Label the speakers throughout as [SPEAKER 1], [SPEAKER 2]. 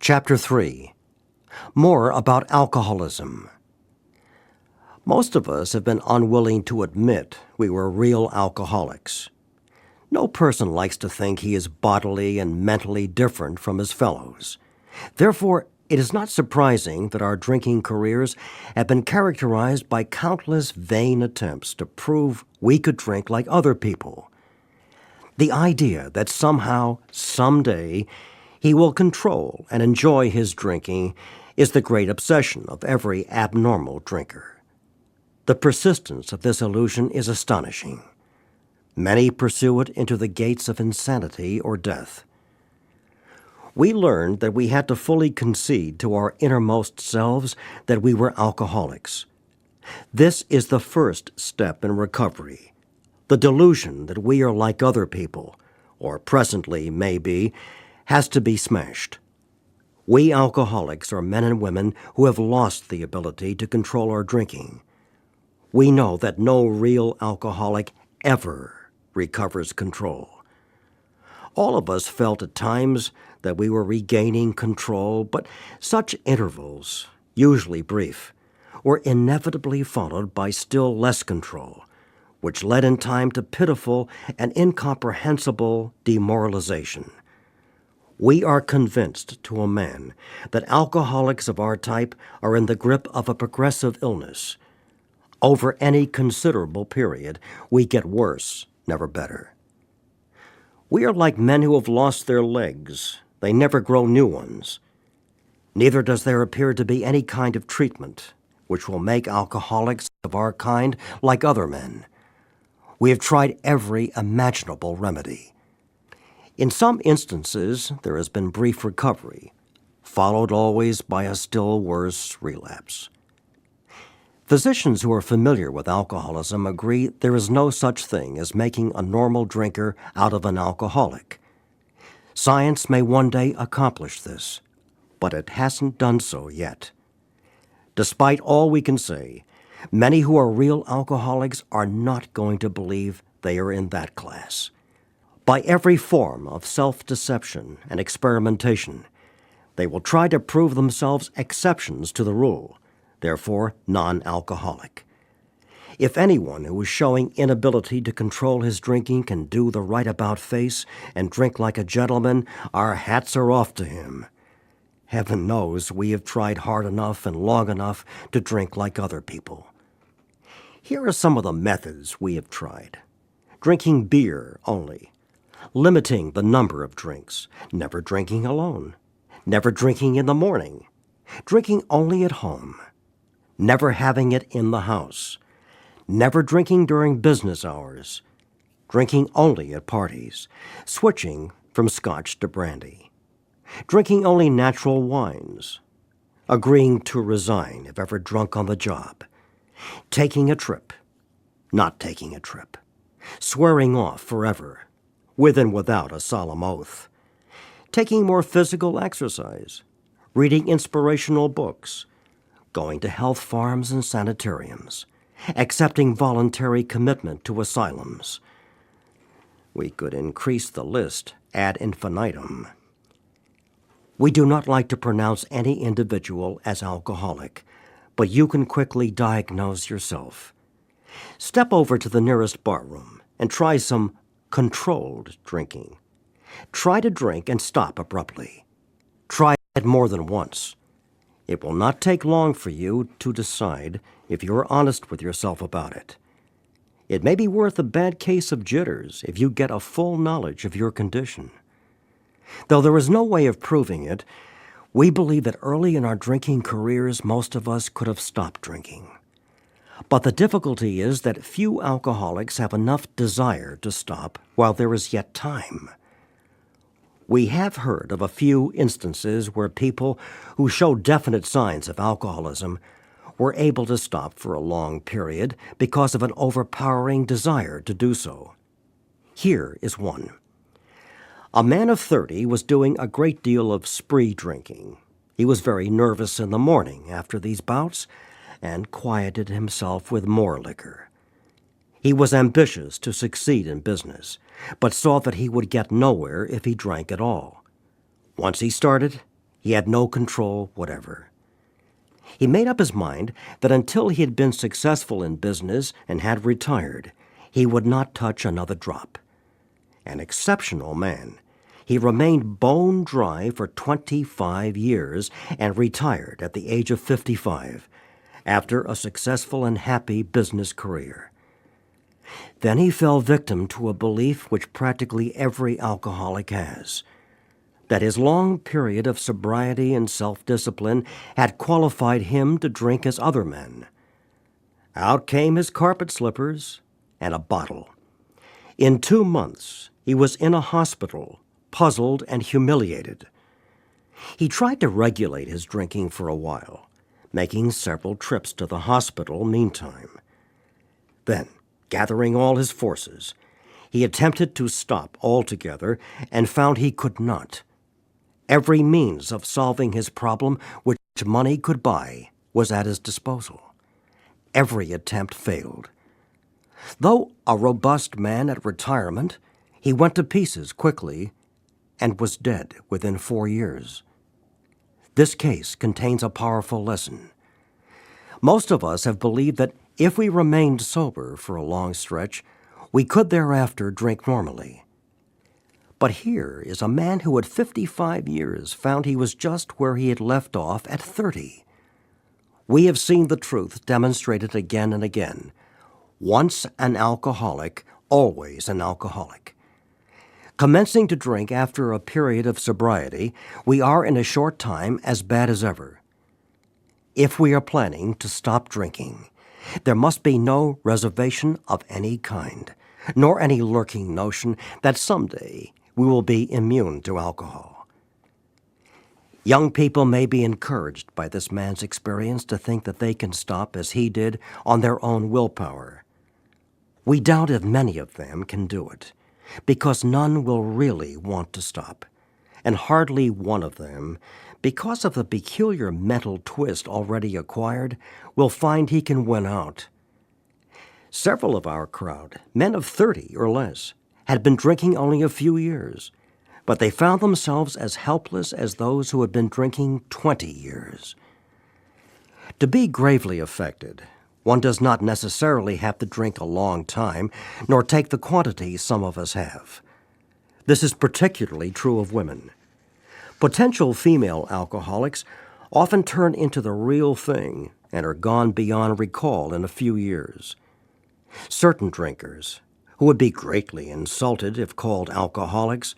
[SPEAKER 1] Chapter 3. More about alcoholism. Most of us have been unwilling to admit we were real alcoholics. No person likes to think he is bodily and mentally different from his fellows. Therefore, it is not surprising that our drinking careers have been characterized by countless vain attempts to prove we could drink like other people. The idea that somehow, someday, he will control and enjoy his drinking is the great obsession of every abnormal drinker. The persistence of this illusion is astonishing. Many pursue it into the gates of insanity or death. We learned that we had to fully concede to our innermost selves that we were alcoholics. This is the first step in recovery. The delusion that we are like other people, or presently may be, has to be smashed. We alcoholics are men and women who have lost the ability to control our drinking. We know that no real alcoholic ever recovers control. All of us felt at times that we were regaining control, but such intervals, usually brief, were inevitably followed by still less control, which led in time to pitiful and incomprehensible demoralization. We are convinced to a man that alcoholics of our type are in the grip of a progressive illness. Over any considerable period, we get worse, never better. We are like men who have lost their legs. They never grow new ones. Neither does there appear to be any kind of treatment which will make alcoholics of our kind like other men. We have tried every imaginable remedy. In some instances, there has been brief recovery, followed always by a still worse relapse. Physicians who are familiar with alcoholism agree there is no such thing as making a normal drinker out of an alcoholic. Science may one day accomplish this, but it hasn't done so yet. Despite all we can say, many who are real alcoholics are not going to believe they are in that class. By every form of self-deception and experimentation, they will try to prove themselves exceptions to the rule, therefore non-alcoholic. If anyone who is showing inability to control his drinking can do the right about face and drink like a gentleman, our hats are off to him. Heaven knows we have tried hard enough and long enough to drink like other people. Here are some of the methods we have tried. Drinking beer only. Limiting the number of drinks, never drinking alone, never drinking in the morning, drinking only at home, never having it in the house, never drinking during business hours, drinking only at parties, switching from scotch to brandy, drinking only natural wines, agreeing to resign if ever drunk on the job, taking a trip, not taking a trip, swearing off forever, with and without a solemn oath, taking more physical exercise, reading inspirational books, going to health farms and sanitariums, accepting voluntary commitment to asylums. We could increase the list ad infinitum. We do not like to pronounce any individual as alcoholic, but you can quickly diagnose yourself. Step over to the nearest barroom and try some controlled drinking. Try to drink and stop abruptly. Try it more than once. It will not take long for you to decide if you are honest with yourself about it. It may be worth a bad case of jitters if you get a full knowledge of your condition. Though there is no way of proving it, we believe that early in our drinking careers most of us could have stopped drinking. But the difficulty is that few alcoholics have enough desire to stop while there is yet time. We have heard of a few instances where people who show definite signs of alcoholism were able to stop for a long period because of an overpowering desire to do so. Here is one. A man of 30 was doing a great deal of spree drinking. He was very nervous in the morning after these bouts, and quieted himself with more liquor. He was ambitious to succeed in business, but saw that he would get nowhere if he drank at all. Once he started, He had no control whatever. He made up his mind that until he had been successful in business and had retired, he would not touch another drop. An exceptional man, he remained bone dry for 25 years and retired at the age of 55 after a successful and happy business career. Then he fell victim to a belief which practically every alcoholic has, that his long period of sobriety and self-discipline had qualified him to drink as other men. Out came his carpet slippers and a bottle. In 2 months, he was in a hospital, puzzled and humiliated. He tried to regulate his drinking for a while, making several trips to the hospital meantime. Then, gathering all his forces, he attempted to stop altogether and found he could not. Every means of solving his problem which money could buy was at his disposal. Every attempt failed. Though a robust man at retirement, he went to pieces quickly and was dead within 4 years. This case contains a powerful lesson. Most of us have believed that if we remained sober for a long stretch, we could thereafter drink normally. But here is a man who at 55 years found he was just where he had left off at 30. We have seen the truth demonstrated again and again. Once an alcoholic, always an alcoholic. Commencing to drink after a period of sobriety, we are in a short time as bad as ever. If we are planning to stop drinking, there must be no reservation of any kind, nor any lurking notion that someday we will be immune to alcohol. Young people may be encouraged by this man's experience to think that they can stop as he did on their own willpower. We doubt if many of them can do it, because none will really want to stop, and hardly one of them, because of the peculiar mental twist already acquired, will find he can win out. Several of our crowd, men of 30 or less, had been drinking only a few years, but they found themselves as helpless as those who had been drinking 20 years. To be gravely affected, one does not necessarily have to drink a long time, nor take the quantity some of us have. This is particularly true of women. Potential female alcoholics often turn into the real thing and are gone beyond recall in a few years. Certain drinkers, who would be greatly insulted if called alcoholics,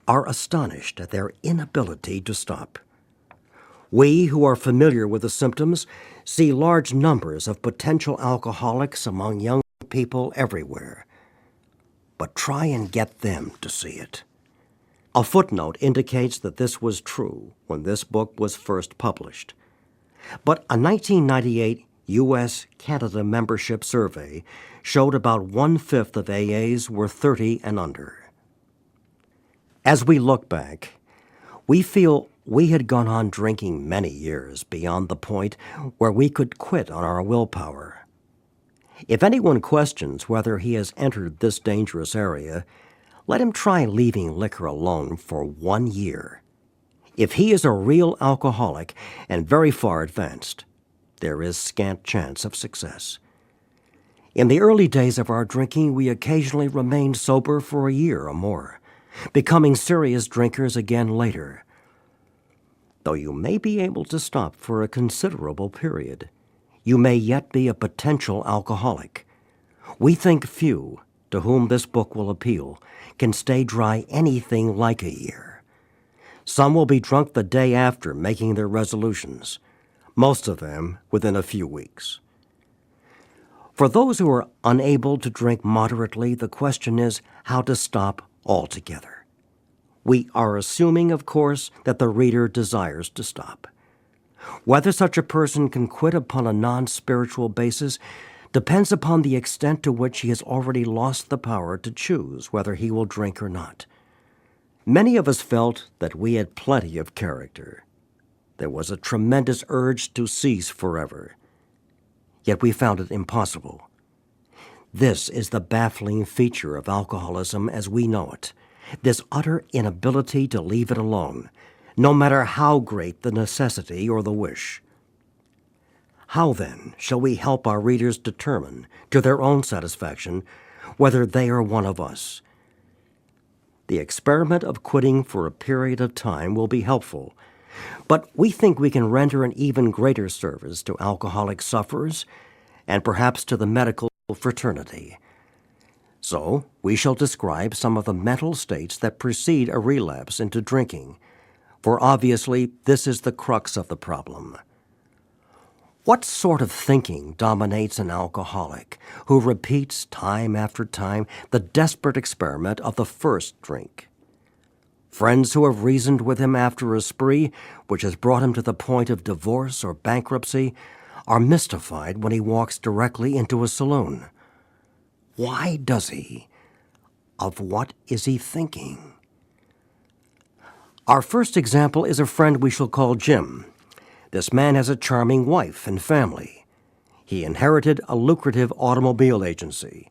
[SPEAKER 1] are astonished at their inability to stop. We who are familiar with the symptoms see large numbers of potential alcoholics among young people everywhere. But try and get them to see it. A footnote indicates that this was true when this book was first published. But a 1998 U.S.-Canada membership survey showed about 1/5 of AAs were 30 and under. As we look back, we feel we had gone on drinking many years beyond the point where we could quit on our willpower. If anyone questions whether he has entered this dangerous area, let him try leaving liquor alone for 1 year. If he is a real alcoholic and very far advanced, there is scant chance of success. In the early days of our drinking, we occasionally remained sober for a year or more, becoming serious drinkers again later. Though you may be able to stop for a considerable period, you may yet be a potential alcoholic. We think few, to whom this book will appeal, can stay dry anything like a year. Some will be drunk the day after making their resolutions, most of them within a few weeks. For those who are unable to drink moderately, the question is how to stop altogether. We are assuming, of course, that the reader desires to stop. Whether such a person can quit upon a non-spiritual basis depends upon the extent to which he has already lost the power to choose whether he will drink or not. Many of us felt that we had plenty of character. There was a tremendous urge to cease forever. Yet we found it impossible. This is the baffling feature of alcoholism as we know it, this utter inability to leave it alone, no matter how great the necessity or the wish. How, then, shall we help our readers determine, to their own satisfaction, whether they are one of us? The experiment of quitting for a period of time will be helpful, but we think we can render an even greater service to alcoholic sufferers and perhaps to the medical fraternity. So, we shall describe some of the mental states that precede a relapse into drinking, for obviously this is the crux of the problem. What sort of thinking dominates an alcoholic who repeats time after time the desperate experiment of the first drink? Friends who have reasoned with him after a spree which has brought him to the point of divorce or bankruptcy are mystified when he walks directly into a saloon. Why does he? Of what is he thinking? Our first example is a friend we shall call Jim. This man has a charming wife and family. He inherited a lucrative automobile agency.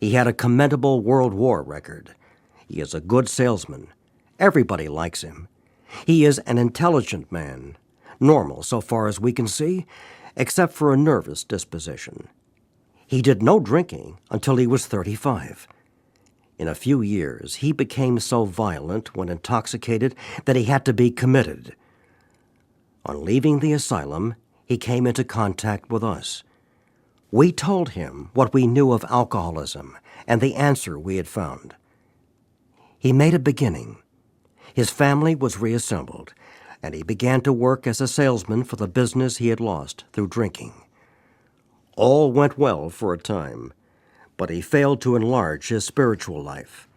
[SPEAKER 1] He had a commendable World War record. He is a good salesman. Everybody likes him. He is an intelligent man, normal so far as we can see, except for a nervous disposition. He did no drinking until he was 35. In a few years, he became so violent when intoxicated that he had to be committed. On leaving the asylum, he came into contact with us. We told him what we knew of alcoholism and the answer we had found. He made a beginning. His family was reassembled, and he began to work as a salesman for the business he had lost through drinking. All went well for a time, but he failed to enlarge his spiritual life.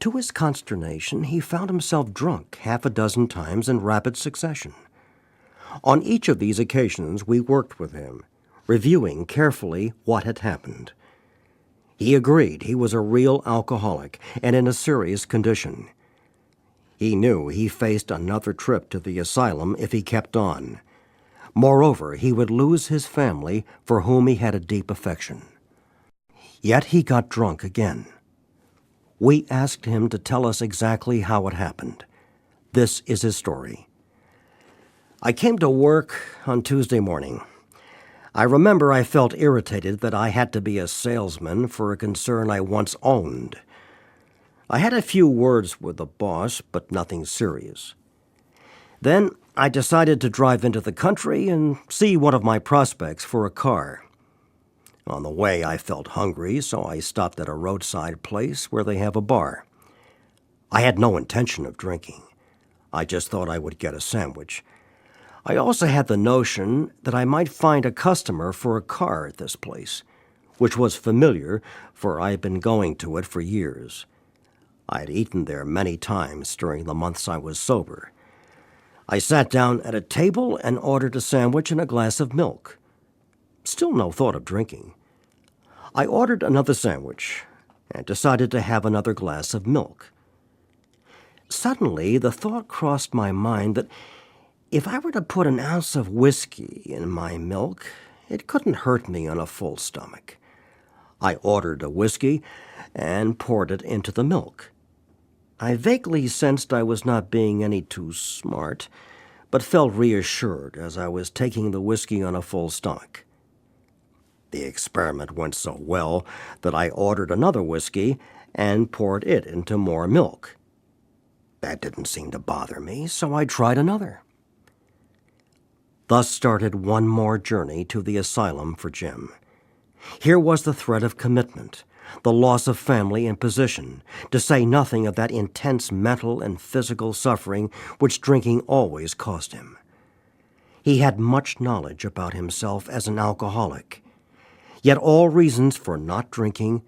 [SPEAKER 1] To his consternation, he found himself drunk half a dozen times in rapid succession. On each of these occasions, we worked with him, reviewing carefully what had happened. He agreed he was a real alcoholic and in a serious condition. He knew he faced another trip to the asylum if he kept on. Moreover, he would lose his family for whom he had a deep affection. Yet he got drunk again. We asked him to tell us exactly how it happened. This is his story. I came to work on Tuesday morning. I remember I felt irritated that I had to be a salesman for a concern I once owned. I had a few words with the boss, but nothing serious. Then I decided to drive into the country and see one of my prospects for a car. On the way, I felt hungry, so I stopped at a roadside place where they have a bar. I had no intention of drinking. I just thought I would get a sandwich. I also had the notion that I might find a customer for a car at this place, which was familiar, for I had been going to it for years. I had eaten there many times during the months I was sober. I sat down at a table and ordered a sandwich and a glass of milk. Still no thought of drinking. I ordered another sandwich and decided to have another glass of milk. Suddenly, the thought crossed my mind that if I were to put an ounce of whiskey in my milk, it couldn't hurt me on a full stomach. I ordered a whiskey and poured it into the milk. I vaguely sensed I was not being any too smart, but felt reassured as I was taking the whiskey on a full stomach. The experiment went so well that I ordered another whiskey and poured it into more milk. That didn't seem to bother me, so I tried another. Thus started one more journey to the asylum for Jim. Here was the threat of commitment, the loss of family and position, to say nothing of that intense mental and physical suffering which drinking always caused him. He had much knowledge about himself as an alcoholic, yet all reasons for not drinking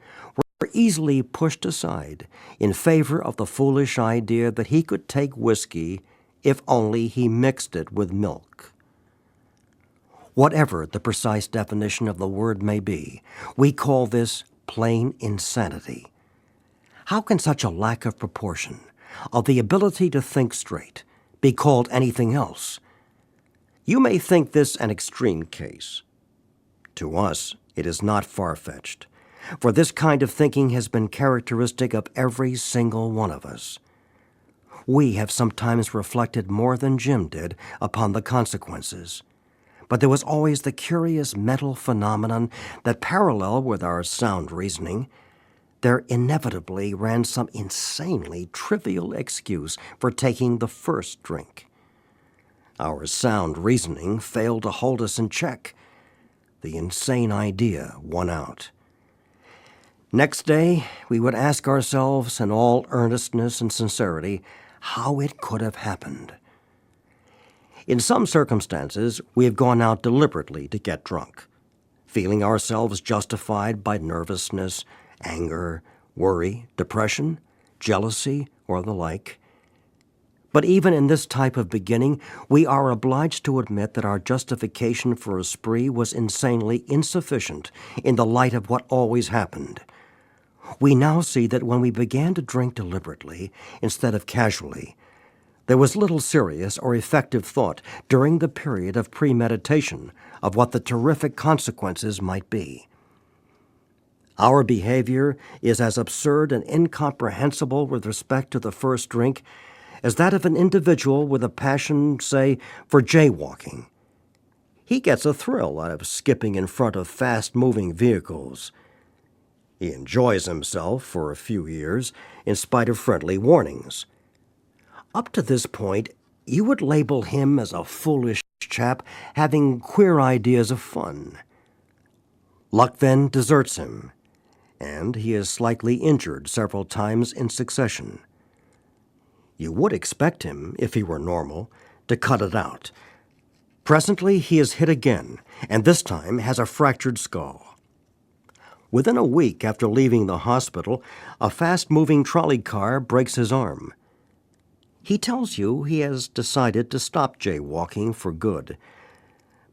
[SPEAKER 1] were easily pushed aside in favor of the foolish idea that he could take whiskey if only he mixed it with milk. Whatever the precise definition of the word may be, we call this plain insanity. How can such a lack of proportion, of the ability to think straight, be called anything else? You may think this an extreme case. To us, it is not far-fetched, for this kind of thinking has been characteristic of every single one of us. We have sometimes reflected more than Jim did upon the consequences. But there was always the curious mental phenomenon that, parallel with our sound reasoning, there inevitably ran some insanely trivial excuse for taking the first drink. Our sound reasoning failed to hold us in check. The insane idea won out. Next day, we would ask ourselves in all earnestness and sincerity how it could have happened. In some circumstances, we have gone out deliberately to get drunk, feeling ourselves justified by nervousness, anger, worry, depression, jealousy, or the like. But even in this type of beginning, we are obliged to admit that our justification for a spree was insanely insufficient in the light of what always happened. We now see that when we began to drink deliberately instead of casually, there was little serious or effective thought during the period of premeditation of what the terrific consequences might be. Our behavior is as absurd and incomprehensible with respect to the first drink as that of an individual with a passion, say, for jaywalking. He gets a thrill out of skipping in front of fast-moving vehicles. He enjoys himself for a few years in spite of friendly warnings. Up to this point, you would label him as a foolish chap having queer ideas of fun. Luck then deserts him, and he is slightly injured several times in succession. You would expect him, if he were normal, to cut it out. Presently he is hit again, and this time has a fractured skull. Within a week after leaving the hospital, a fast-moving trolley car breaks his arm. He tells you he has decided to stop jaywalking for good,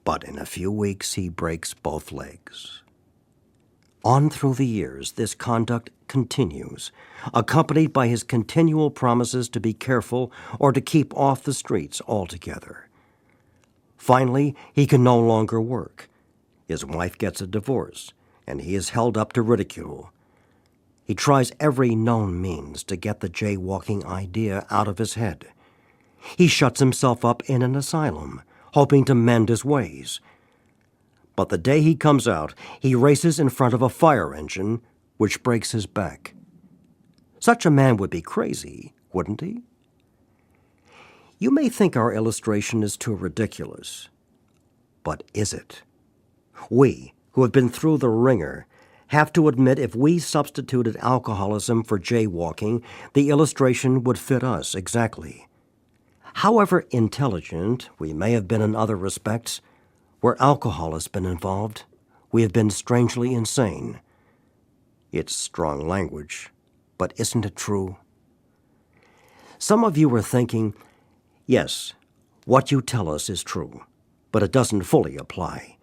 [SPEAKER 1] but in a few weeks he breaks both legs. On through the years, this conduct continues, accompanied by his continual promises to be careful or to keep off the streets altogether. Finally, he can no longer work. His wife gets a divorce, and he is held up to ridicule. He tries every known means to get the jaywalking idea out of his head. He shuts himself up in an asylum, hoping to mend his ways. But the day he comes out, he races in front of a fire engine, which breaks his back. Such a man would be crazy, wouldn't he? You may think our illustration is too ridiculous, but is it? We, who have been through the ringer, have to admit if we substituted alcoholism for jaywalking, the illustration would fit us exactly. However intelligent we may have been in other respects, where alcohol has been involved, we have been strangely insane. It's strong language, but isn't it true? Some of you are thinking, yes, what you tell us is true, but it doesn't fully apply.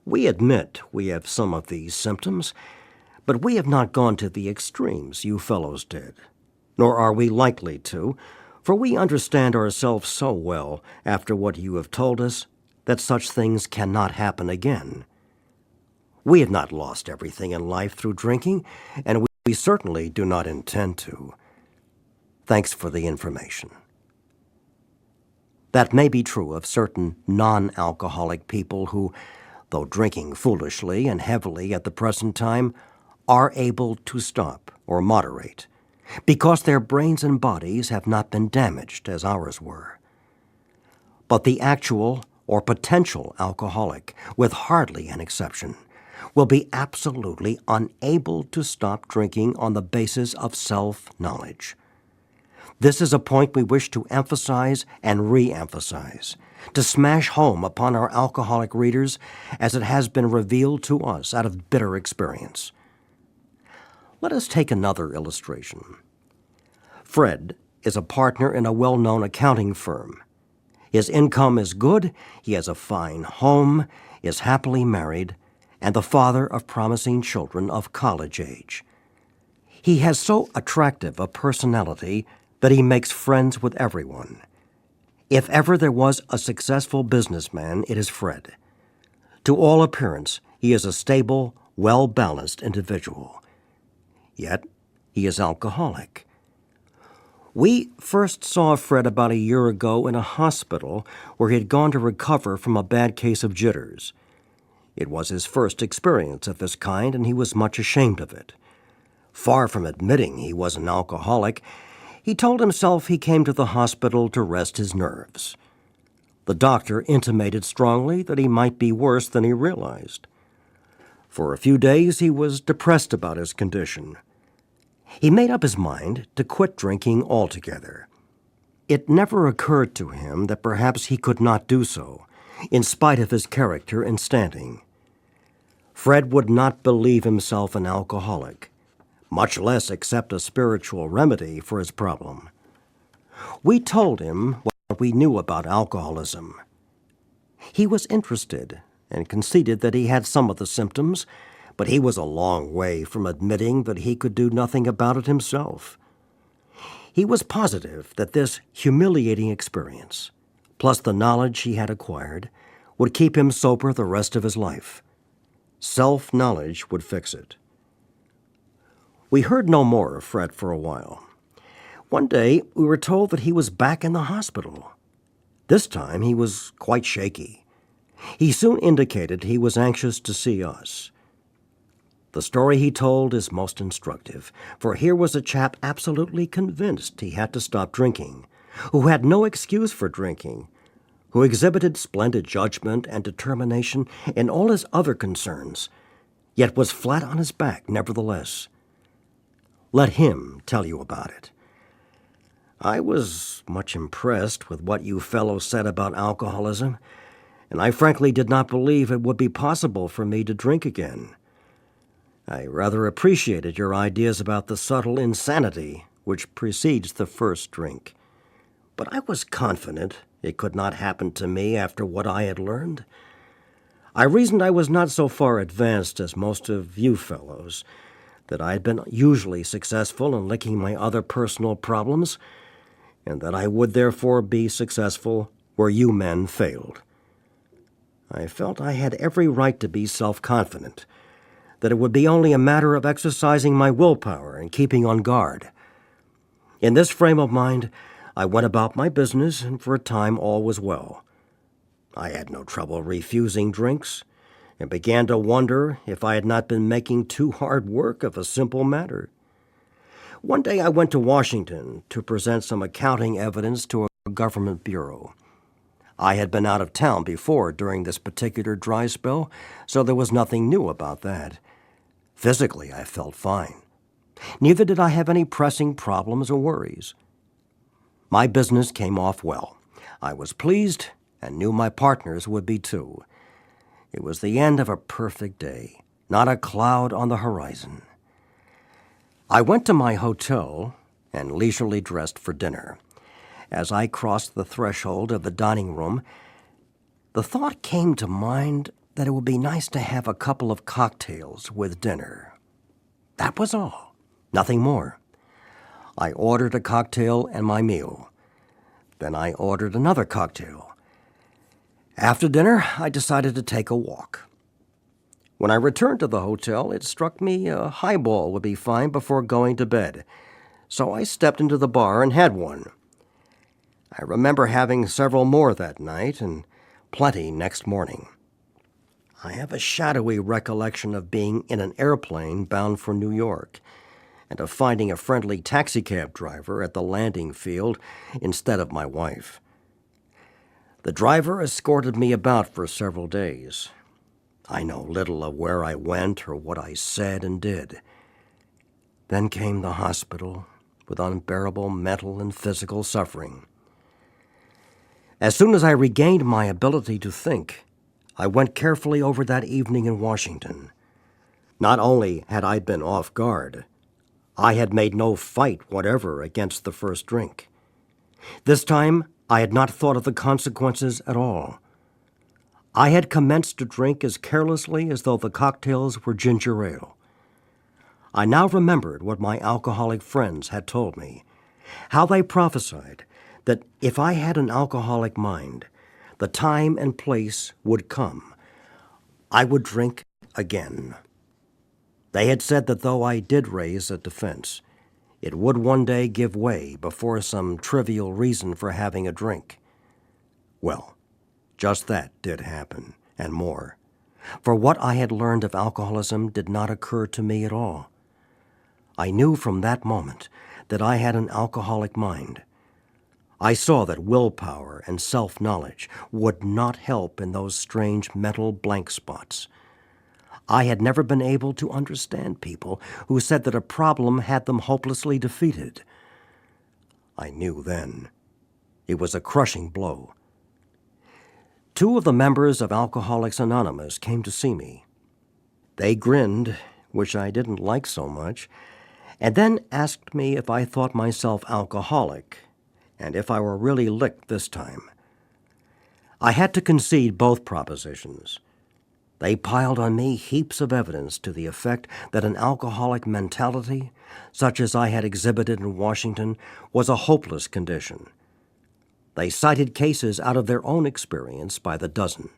[SPEAKER 1] We admit we have some of these symptoms, but we have not gone to the extremes you fellows did, nor are we likely to, for we understand ourselves so well after what you have told us that such things cannot happen again. We have not lost everything in life through drinking, and we certainly do not intend to. Thanks for the information. That may be true of certain non-alcoholic people who, though drinking foolishly and heavily at the present time, are able to stop or moderate, because their brains and bodies have not been damaged as ours were. But the actual or potential alcoholic, with hardly an exception, will be absolutely unable to stop drinking on the basis of self-knowledge. This is a point we wish to emphasize and re-emphasize, to smash home upon our alcoholic readers as it has been revealed to us out of bitter experience. Let us take another illustration. Fred is a partner in a well-known accounting firm. His income is good, he has a fine home, is happily married, and the father of promising children of college age. He has so attractive a personality that he makes friends with everyone. If ever there was a successful businessman, it is Fred. To all appearance, he is a stable, well-balanced individual. Yet, he is alcoholic. We first saw Fred about a year ago in a hospital where he had gone to recover from a bad case of jitters. It was his first experience of this kind, and he was much ashamed of it. Far from admitting he was an alcoholic, he told himself he came to the hospital to rest his nerves. The doctor intimated strongly that he might be worse than he realized. For a few days he was depressed about his condition. He made up his mind to quit drinking altogether. It never occurred to him that perhaps he could not do so, in spite of his character and standing. Fred would not believe himself an alcoholic, much less accept a spiritual remedy for his problem. We told him what we knew about alcoholism. He was interested and conceded that he had some of the symptoms, but he was a long way from admitting that he could do nothing about it himself. He was positive that this humiliating experience, plus the knowledge he had acquired, would keep him sober the rest of his life. Self-knowledge would fix it. We heard no more of Fred for a while. One day, we were told that he was back in the hospital. This time, he was quite shaky. He soon indicated he was anxious to see us. The story he told is most instructive, for here was a chap absolutely convinced he had to stop drinking, who had no excuse for drinking, who exhibited splendid judgment and determination in all his other concerns, yet was flat on his back nevertheless. Let him tell you about it. I was much impressed with what you fellows said about alcoholism, and I frankly did not believe it would be possible for me to drink again. I rather appreciated your ideas about the subtle insanity which precedes the first drink. But I was confident it could not happen to me after what I had learned. I reasoned I was not so far advanced as most of you fellows, that I had been usually successful in licking my other personal problems, and that I would therefore be successful where you men failed. I felt I had every right to be self-confident, that it would be only a matter of exercising my willpower and keeping on guard. In this frame of mind, I went about my business, and for a time all was well. I had no trouble refusing drinks, and began to wonder if I had not been making too hard work of a simple matter. One day I went to Washington to present some accounting evidence to a government bureau. I had been out of town before during this particular dry spell, so there was nothing new about that. Physically, I felt fine. Neither did I have any pressing problems or worries. My business came off well. I was pleased and knew my partners would be too. It was the end of a perfect day, not a cloud on the horizon. I went to my hotel and leisurely dressed for dinner. As I crossed the threshold of the dining room, the thought came to mind that it would be nice to have a couple of cocktails with dinner. That was all, nothing more. I ordered a cocktail and my meal. Then I ordered another cocktail. After dinner, I decided to take a walk. When I returned to the hotel, it struck me a highball would be fine before going to bed, so I stepped into the bar and had one. I remember having several more that night and plenty next morning. I have a shadowy recollection of being in an airplane bound for New York and of finding a friendly taxicab driver at the landing field instead of my wife. The driver escorted me about for several days. I know little of where I went or what I said and did. Then came the hospital with unbearable mental and physical suffering. As soon as I regained my ability to think, I went carefully over that evening in Washington. Not only had I been off guard, I had made no fight whatever against the first drink. This time, I had not thought of the consequences at all. I had commenced to drink as carelessly as though the cocktails were ginger ale. I now remembered what my alcoholic friends had told me, how they prophesied that if I had an alcoholic mind, the time and place would come. I would drink again. They had said that though I did raise a defense, It would one day give way before some trivial reason for having a drink. Well, just that did happen, and more. For what I had learned of alcoholism did not occur to me at all. I knew from that moment that I had an alcoholic mind. I saw that willpower and self-knowledge would not help in those strange mental blank spots. I had never been able to understand people who said that a problem had them hopelessly defeated. I knew then. It was a crushing blow. 2 of the members of Alcoholics Anonymous came to see me. They grinned, which I didn't like so much, and then asked me if I thought myself alcoholic, and if I were really licked this time. I had to concede both propositions. They piled on me heaps of evidence to the effect that an alcoholic mentality, such as I had exhibited in Washington, was a hopeless condition. They cited cases out of their own experience by the dozen.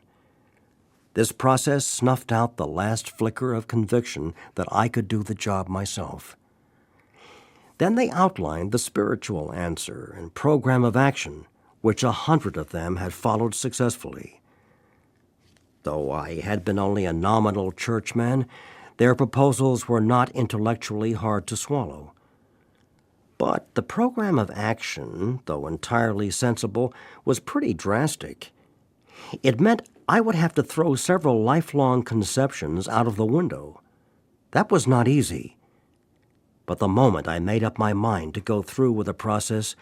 [SPEAKER 1] This process snuffed out the last flicker of conviction that I could do the job myself. Then they outlined the spiritual answer and program of action, which 100 of them had followed successfully. Though I had been only a nominal churchman, their proposals were not intellectually hard to swallow. But the program of action, though entirely sensible, was pretty drastic. It meant I would have to throw several lifelong conceptions out of the window. That was not easy. But the moment I made up my mind to go through with the process,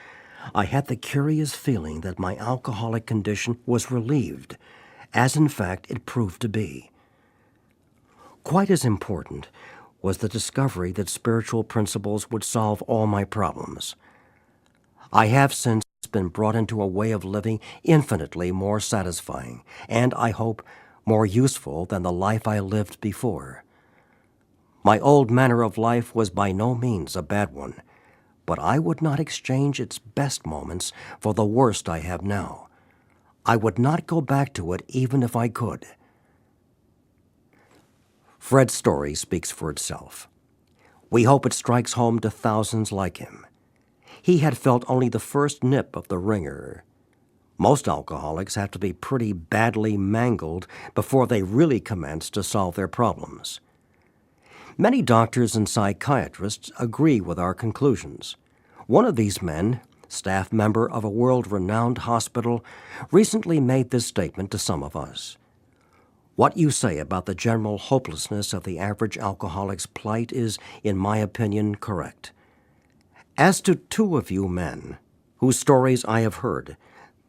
[SPEAKER 1] I had the curious feeling that my alcoholic condition was relieved, as in fact it proved to be. Quite as important was the discovery that spiritual principles would solve all my problems. I have since been brought into a way of living infinitely more satisfying, and, I hope, more useful than the life I lived before. My old manner of life was by no means a bad one, but I would not exchange its best moments for the worst I have now. I would not go back to it even if I could. Fred's story speaks for itself. We hope it strikes home to thousands like him. He had felt only the first nip of the ringer. Most alcoholics have to be pretty badly mangled before they really commence to solve their problems. Many doctors and psychiatrists agree with our conclusions. One of these men, staff member of a world-renowned hospital, recently made this statement to some of us. What you say about the general hopelessness of the average alcoholic's plight is, in my opinion, correct. As to 2 of you men, whose stories I have heard,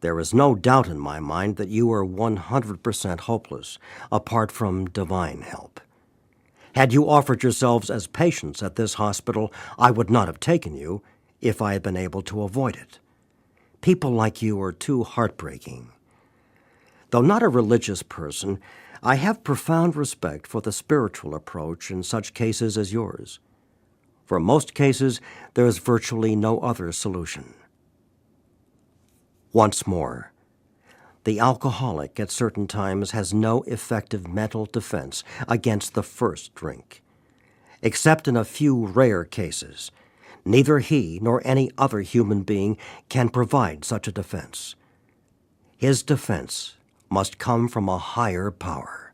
[SPEAKER 1] there is no doubt in my mind that you are 100% hopeless, apart from divine help. Had you offered yourselves as patients at this hospital, I would not have taken you if I had been able to avoid it. People like you are too heartbreaking. Though not a religious person, I have profound respect for the spiritual approach in such cases as yours. For most cases, there is virtually no other solution. Once more, the alcoholic at certain times has no effective mental defense against the first drink. Except in a few rare cases, neither he nor any other human being can provide such a defense. His defense must come from a higher power.